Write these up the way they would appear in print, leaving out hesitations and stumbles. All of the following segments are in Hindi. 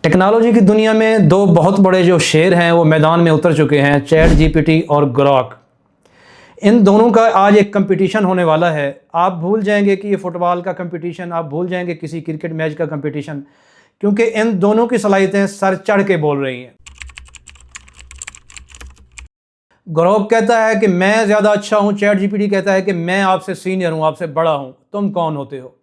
टेक्नोलॉजी की दुनिया में दो बहुत बड़े जो शेर हैं वो मैदान में उतर चुके हैं, चैट जीपीटी और ग्रॉक। इन दोनों का आज एक कंपटीशन होने वाला है। आप भूल जाएंगे कि ये फुटबॉल का कंपटीशन, आप भूल जाएंगे किसी क्रिकेट मैच का कंपटीशन, क्योंकि इन दोनों की सलाहियतें सर चढ़ के बोल रही हैं। ग्रॉक कहता है कि मैं ज़्यादा अच्छा हूँ, चैट जीपीटी कहता है कि मैं आपसे सीनियर हूँ, आपसे बड़ा हूँ, तुम कौन होते हो।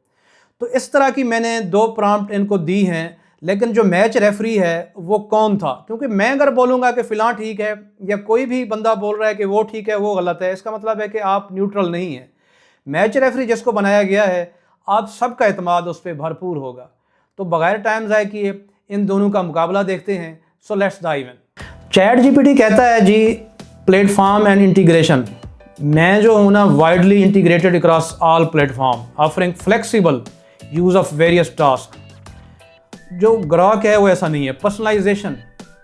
तो इस तरह की मैंने दो प्रॉम्प्ट इनको दी हैं, लेकिन जो मैच रेफरी है वो कौन था, क्योंकि मैं अगर बोलूँगा कि फ़िलहाल ठीक है या कोई भी बंदा बोल रहा है कि वो ठीक है वो गलत है, इसका मतलब है कि आप न्यूट्रल नहीं हैं। मैच रेफरी जिसको बनाया गया है, आप सबका एतमाद उस पर भरपूर होगा। तो बगैर टाइम ज़ाय किए इन दोनों का मुकाबला देखते हैं। So let's dive in. Chat GPT कहता है जी, प्लेटफॉर्म एंड इंटीग्रेशन, मैं जो हूँ ना widely integrated across all platform, offering flexible use of various task. जो ग्रॉक है वो ऐसा नहीं है। पर्सनलाइजेशन,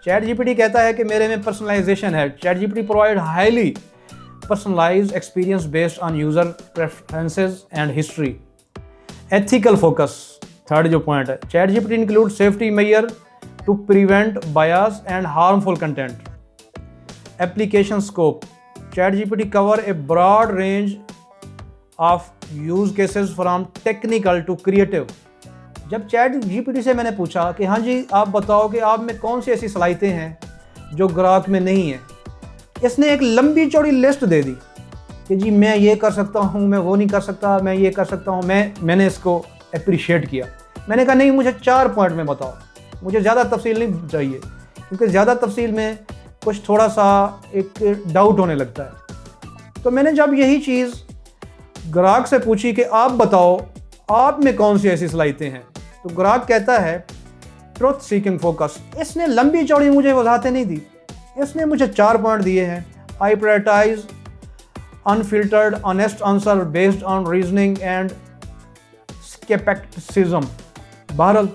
चैट जीपीटी कहता है कि मेरे में पर्सनलाइजेशन है। ChatGPT provide highly personalised experience based on user preferences and history. Ethical focus, third जो पॉइंट है, ChatGPT include safety measure to prevent bias and harmful content. Application scope, ChatGPT cover a broad range of use cases from technical to creative. जब चैट जीपीटी से मैंने पूछा कि हाँ जी आप बताओ कि आप में कौन सी ऐसी सलाहियतें हैं जो ग्राहक में नहीं है, इसने एक लंबी चौड़ी लिस्ट दे दी कि जी मैं ये कर सकता हूँ, मैं वो नहीं कर सकता, मैं ये कर सकता हूँ। मैंने इसको अप्रिशिएट किया। मैंने कहा नहीं, मुझे 4 पॉइंट में बताओ, मुझे ज़्यादा तफसील नहीं चाहिए, क्योंकि ज़्यादा तफसील में कुछ थोड़ा सा एक डाउट होने लगता है। तो मैंने जब यही चीज़ ग्राहक से पूछी कि आप बताओ आप में कौन सी ऐसी सलाहियतें हैं, तो ग्राहक कहता है ट्रुथ सीकिंग फोकस। इसने लंबी चौड़ी मुझे वजाहतें नहीं दी, इसने मुझे 4 पॉइंट दिए हैं। I prioritise unfiltered honest answer based on reasoning and scepticism. बहरहाल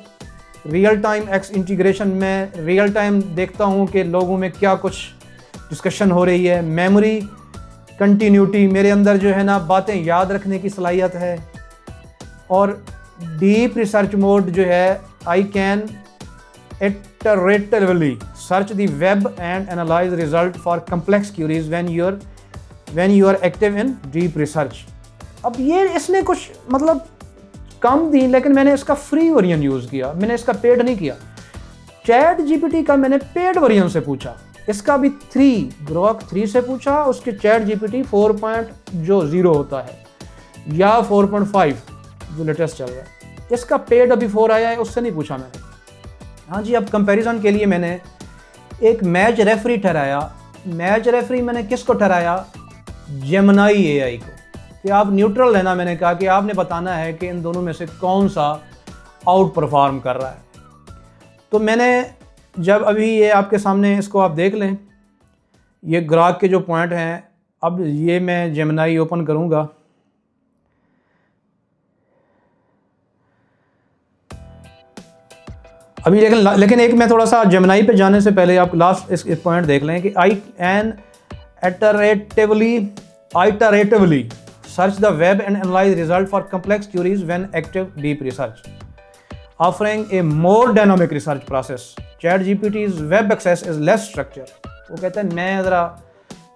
रियल टाइम एक्स इंटीग्रेशन में रियल टाइम देखता हूँ कि लोगों में क्या कुछ डिस्कशन हो रही है। मेमोरी कंटिन्यूटी, मेरे अंदर जो है ना बातें याद रखने की सलाहियत है। और डीप रिसर्च मोड जो है, I can iteratively search the web and analyse result for complex queries when you are active in deep research. अब ये इसने कुछ मतलब कम दी, लेकिन मैंने इसका फ्री वर्जन यूज़ किया, मैंने इसका पेड नहीं किया। चैट जीपीटी का मैंने पेड वर्जन से पूछा, इसका भी 3 ग्रॉक 3 से पूछा, उसके चैट जीपीटी 4.0 होता है या 4.5 जो लेटेस्ट चल रहा है, इसका पेड अभी 4 आया है, उससे नहीं पूछा मैंने। हाँ जी, अब कंपैरिजन के लिए मैंने एक मैच रेफरी ठहराया। मैच रेफरी मैंने किसको ठहराया? जेमिनी एआई को, कि आप न्यूट्रल रहना। मैंने कहा कि आपने बताना है कि इन दोनों में से कौन सा आउट परफॉर्म कर रहा है। तो मैंने जब अभी ये आपके सामने, इसको आप देख लें, ये ग्राहक के जो पॉइंट हैं, अब ये मैं जेमिनी ओपन करूँगा। अभी लेकिन एक मैं थोड़ा सा जेमिनी पे जाने से पहले आप लास्ट इस पॉइंट देख लें कि I can iteratively search the web and analyze result for complex queries when active deep research, offering a more dynamic research process. Chat GPT's web access is less structured. वो कहते हैं मैं ज़रा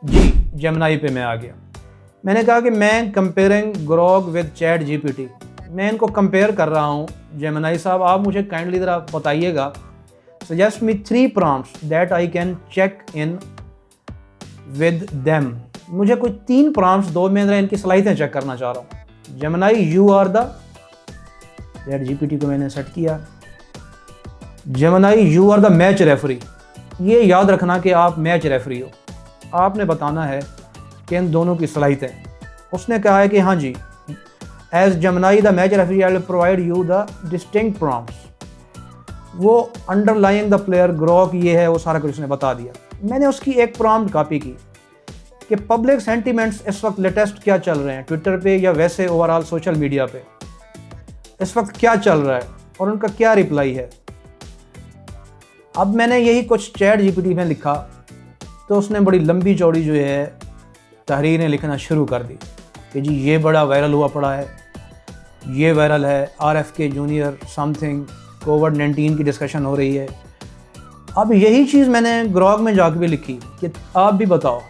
जी जेमिनी पे मैं आ गया। मैंने कहा कि मैं comparing Grok with chat GPT, मैं इनको कंपेयर कर रहा हूँ। जेमिनी साहब आप मुझे काइंडली ज़रा बताइएगा, suggest me 3 prompts that I can check in with them. मुझे कुछ 3 प्रॉम्प्ट्स दो, मैं ज़रा इनकी सलाहियतें चेक करना चाह रहा हूँ। Gemini you are the, ChatGPT को मैंने सेट किया। Gemini you are the match referee, ये याद रखना कि आप मैच रेफरी हो, आपने बताना है कि इन दोनों की सलाहियतें। उसने कहा है कि हाँ जी, as Gemini the match referee I will provide you the distinct prompts. वो अंडरलाइंग द प्लेयर ग्रॉक ये है, वो सारा कुछ उसने बता दिया। मैंने उसकी एक प्रॉम्प्ट कॉपी की कि पब्लिक सेंटिमेंट्स इस वक्त लेटेस्ट क्या चल रहे हैं ट्विटर पे या वैसे ओवरऑल सोशल मीडिया पे, इस वक्त क्या चल रहा है और उनका क्या रिप्लाई है। अब मैंने यही कुछ चैट जीपीटी में लिखा, तो उसने बड़ी लंबी चौड़ी जो है तहरीरें लिखना शुरू कर दी कि जी ये बड़ा वायरल हुआ पड़ा है, ये वायरल है, RFK जूनियर समथिंग, कोविड-19 की डिस्कशन हो रही है। अब यही चीज़ मैंने ग्रॉक में जाके भी लिखी कि आप भी बताओ,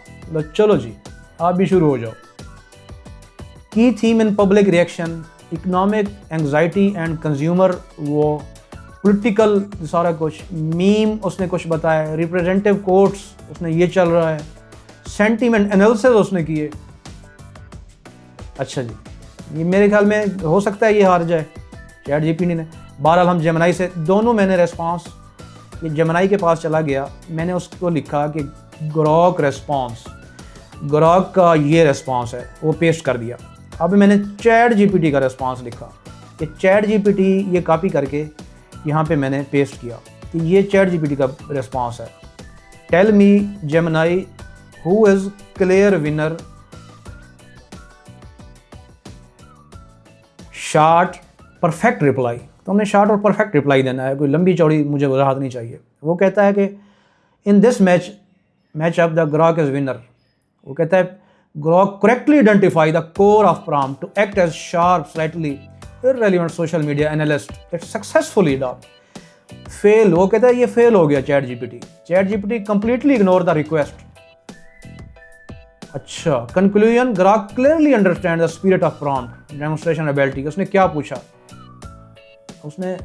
चलो जी आप भी शुरू हो जाओ। की theme in public reaction, economic anxiety and consumer वो, पॉलिटिकल सारा कुछ, मीम उसने कुछ बताया, रिप्रेजेंटेटिव कोट्स उसने ये चल रहा है, सेंटीमेंट एनालिसिस उसने किए। अच्छा जी, ये मेरे ख्याल में हो सकता है ये हार जाए चैट जीपीटी ने। बहरहाल हम जेमिनी से दोनों मैंने रेस्पॉन्स, ये जेमिनी के पास चला गया, मैंने उसको लिखा कि ग्रॉक रेस्पॉन्स, ग्रॉक का ये रेस्पॉन्स है, वो पेस्ट कर दिया। अब मैंने चैट जीपीटी का रेस्पॉन्स लिखा कि चैट जीपीटी ये कॉपी करके यहाँ पे मैंने पेस्ट किया कि ये चैट जीपीटी का रेस्पॉन्स है। Tell me Gemini who is clear winner, short perfect reply. तो हमने शॉर्ट और परफेक्ट रिप्लाई देना है, कोई लंबी चौड़ी मुझे वजाहत नहीं चाहिए। वो कहता है कि in this match up the Grok is winner. वो कहता है Grok correctly identify the core of prompt to act as sharp slightly irrelevant social media analyst, it successfully dot fail. वो कहता है ये फेल हो गया chat GPT completely ignore the request. अच्छा, conclusion, Grok clearly understand the spirit of prompt demonstration ability. उसने क्या पूछा, उसने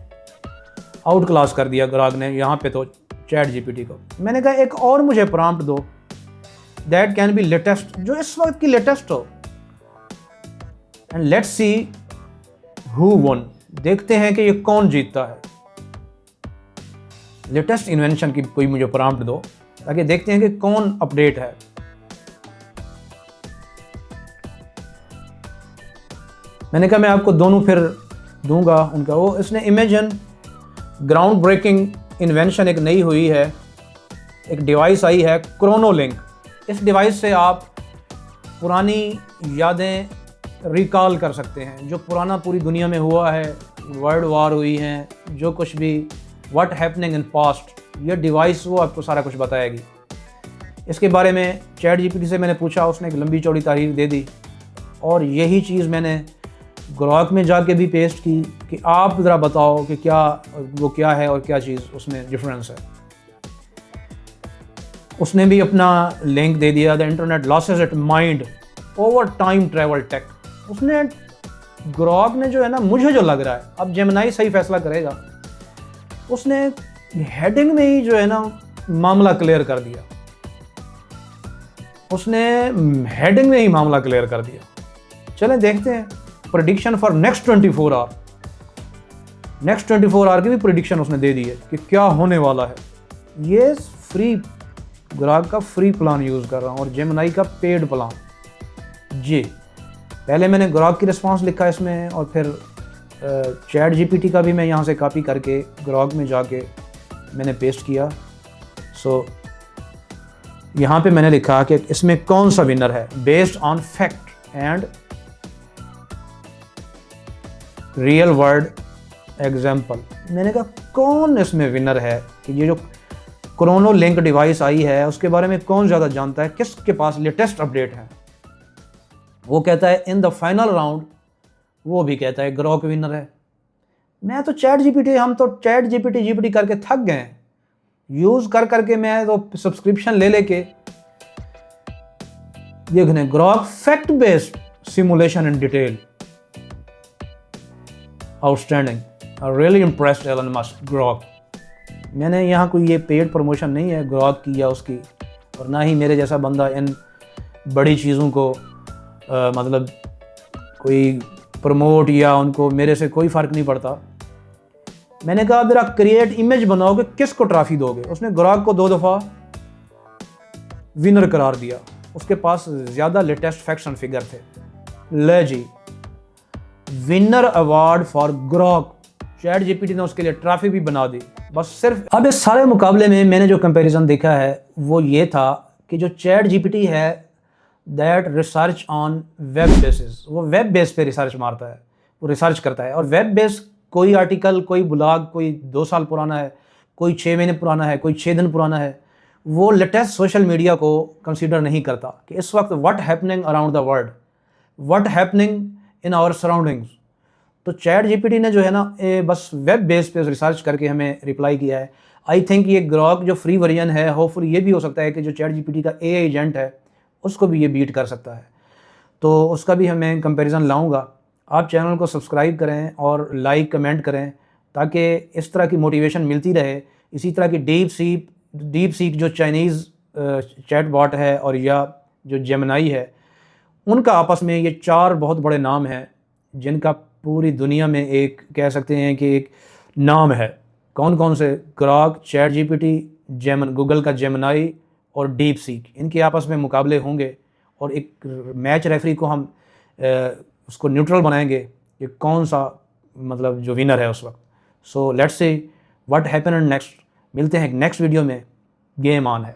आउट क्लास कर दिया ग्रॉक ने यहाँ पे तो चैट जीपीटी को। मैंने कहा एक और मुझे प्रॉम्प्ट दो दैट कैन बी लेटेस्ट, जो इस वक्त की लेटेस्ट हो, and let's see who one. देखते हैं कि ये कौन जीतता है। लेटेस्ट इन्वेंशन की कोई मुझे प्रॉम्प्ट दो ताकि देखते हैं कि कौन अपडेट है। मैंने कहा मैं आपको दोनों फिर दूंगा उनका। वो इसने इमेजिन ग्राउंड ब्रेकिंग इन्वेंशन एक नई हुई है, एक डिवाइस आई है क्रोनोलिंक। इस डिवाइस से आप पुरानी यादें रिकॉल कर सकते हैं, जो पुराना पूरी दुनिया में हुआ है, वर्ल्ड वार हुई हैं, जो कुछ भी व्हाट हैपनिंग इन पास्ट, ये डिवाइस वो आपको सारा कुछ बताएगी। इसके बारे में चैट जीपीटी से मैंने पूछा, उसने एक लंबी चौड़ी तारीफ दे दी और यही चीज़ मैंने ग्रॉक में जाके भी पेस्ट की कि आप ज़रा बताओ कि क्या है और क्या चीज़ उसमें डिफरेंस है। उसने भी अपना लिंक दे दिया, the internet loses it mind over time travel tech. उसने ग्रॉक ने जो है ना, मुझे जो लग रहा है, अब जेमिनी सही फैसला करेगा, उसने हेडिंग में ही जो है ना मामला क्लियर कर दिया। उसने हेडिंग में ही मामला क्लियर कर दिया। चलें देखते हैं prediction for next 24 hour. Next 24 hour की भी प्रेडिक्शन उसने दे दी है कि क्या होने वाला है। ये फ्री ग्रॉक का फ्री प्लान यूज़ कर रहा हूँ और जेमिनी का पेड प्लान जी। पहले मैंने ग्रॉक की रिस्पांस लिखा इसमें और फिर चैट जीपीटी का भी मैं यहाँ से कॉपी करके ग्रॉक में जाके मैंने पेस्ट किया। सो यहाँ पे मैंने लिखा कि इसमें कौन सा विनर है based on fact and real world example. मैंने कहा कौन इसमें विनर है कि ये जो क्रोनो लिंक डिवाइस आई है उसके बारे में कौन ज़्यादा जानता है, किसके पास लेटेस्ट अपडेट है। वो कहता है इन द फाइनल राउंड, वो भी कहता है ग्रॉक विनर है। मैं तो हम तो चैट जीपीटी करके थक गए हैं, यूज़ कर करके मैं तो सब्सक्रिप्शन ले लेके। देखने Grok fact based simulation in detail, outstanding, I really impressed Elon Musk Grok. मैंने यहाँ कोई ये पेड प्रमोशन नहीं है ग्रॉक की या उसकी, और ना ही मेरे जैसा बंदा इन बड़ी चीज़ों को मतलब कोई प्रमोट या उनको, मेरे से कोई फ़र्क नहीं पड़ता। मैंने कहा मेरा क्रिएट इमेज बनाओगे किसको ट्रॉफी दोगे। उसने ग्रॉक को 2 दफ़ा विनर करार दिया, उसके पास ज़्यादा लेटेस्ट फैक्ट्स एंड फिगर थे। ले जी, winner award for Grok. Chat GPT ने उसके लिए ट्रॉफी भी बना दी। बस सिर्फ अब इस सारे मुकाबले में मैंने जो कंपैरिजन देखा है वो ये था कि जो चैट जीपीटी है that research on web basis, वो वेब बेस पे रिसर्च मारता है, वो रिसर्च करता है। और वेब बेस कोई आर्टिकल, कोई ब्लॉग, कोई 2 साल पुराना है, कोई 6 महीने पुराना है, कोई 6 दिन पुराना है, वो लेटेस्ट सोशल मीडिया को कंसीडर नहीं करता कि इस वक्त what happening around the world, what happening in our surroundings. तो चैट जीपीटी ने जो है ना बस वेब बेस पे रिसर्च करके हमें रिप्लाई किया है। आई थिंक ये ग्रॉक जो फ्री वर्जन है, होपफुली ये भी हो सकता है कि जो चैट जीपीटी का एआई एजेंट है उसको भी ये बीट कर सकता है। तो उसका भी मैं कंपैरिजन लाऊंगा। आप चैनल को सब्सक्राइब करें और लाइक कमेंट करें ताकि इस तरह की मोटिवेशन मिलती रहे। इसी तरह की डीप सीक जो चाइनीज़ चैट बॉट है और या जो जेमिनी है, उनका आपस में ये 4 बहुत बड़े नाम हैं जिनका पूरी दुनिया में एक कह सकते हैं कि एक नाम है। कौन कौन से? ग्रॉक, चैट जीपीटी, गूगल का जेमिनी और डीप सीक, इनके आपस में मुकाबले होंगे और एक मैच रेफरी को हम उसको न्यूट्रल बनाएंगे कि कौन सा मतलब जो विनर है उस वक्त। So let's see what happen in next. मिलते हैं नेक्स्ट वीडियो में। गेम ऑन है।